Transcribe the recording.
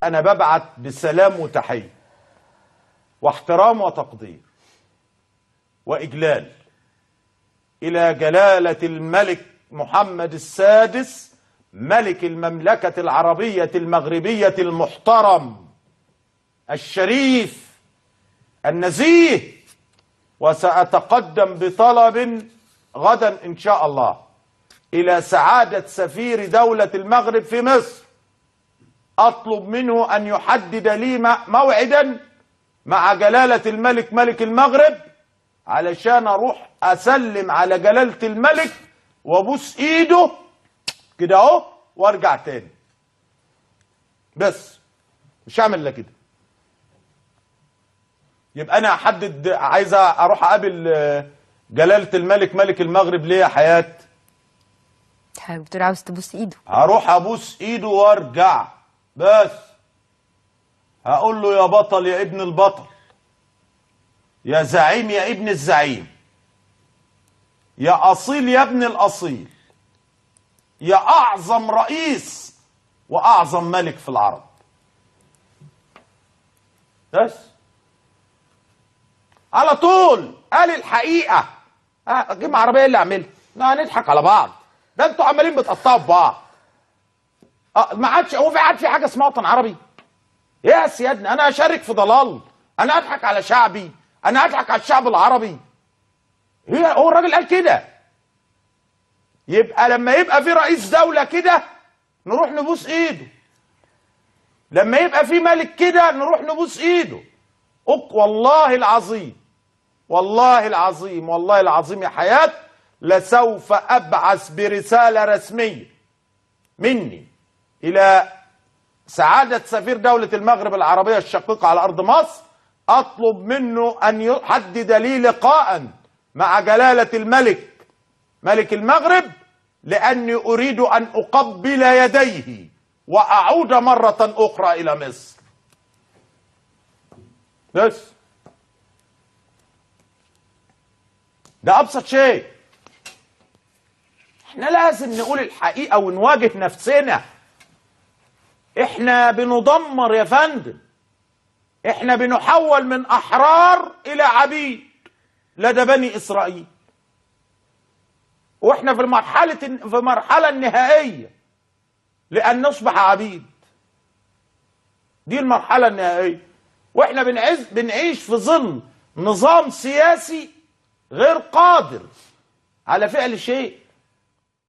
أنا ببعت بسلام وتحية واحترام وتقدير وإجلال إلى جلالة الملك محمد السادس ملك المملكة العربية المغربية المحترم الشريف النزيه، وسأتقدم بطلب غدا إن شاء الله إلى سعادة سفير دولة المغرب في مصر، أطلب منه أن يحدد لي موعدا مع جلالة الملك ملك المغرب علشان أروح أسلم على جلالة الملك وأبوس إيده كده أهو وأرجع تاني. بس مش هعمل إلا كده. يبقى أنا أحدد، عايز أروح أقابل جلالة الملك ملك المغرب ليه يا حياة؟ بتقول عاوز تبوس إيده. هروح أبوس إيده وأرجع. بس هقول له يا بطل يا ابن البطل، يا زعيم يا ابن الزعيم، يا أصيل يا ابن الأصيل، يا أعظم رئيس وأعظم ملك في العرب. بس على طول قال الحقيقة. جيب عربية اللي أعملها؟ لا نضحك على بعض، ده انتوا عمالين بتقطعوا في بعض. ما عادش هو في حاجة اسمها وطن عربي؟ يا سيادنا أنا أشارك في ضلال؟ أنا أضحك على شعبي؟ أنا أضحك على الشعب العربي؟ هو الراجل قال كده. يبقى لما يبقى في رئيس دولة كده نروح نبوس إيده، لما يبقى في ملك كده نروح نبوس إيده. والله العظيم والله العظيم والله العظيم يا حياة لسوف أبعث برسالة رسمية مني إلى سعادة سفير دولة المغرب العربية الشقيقة على أرض مصر، أطلب منه أن يحدد لي لقاء مع جلالة الملك ملك المغرب، لأني أريد أن أقبل يديه وأعود مرة أخرى إلى مصر. بس ده أبسط شيء. احنا لازم نقول الحقيقة ونواجه نفسنا. احنا بندمر يا فندم، احنا بنحول من أحرار إلى عبيد لدى بني إسرائيل، واحنا في المرحلة النهائية لأن نصبح عبيد. دي المرحلة النهائية، واحنا بنعيش في ظل نظام سياسي غير قادر على فعل شيء.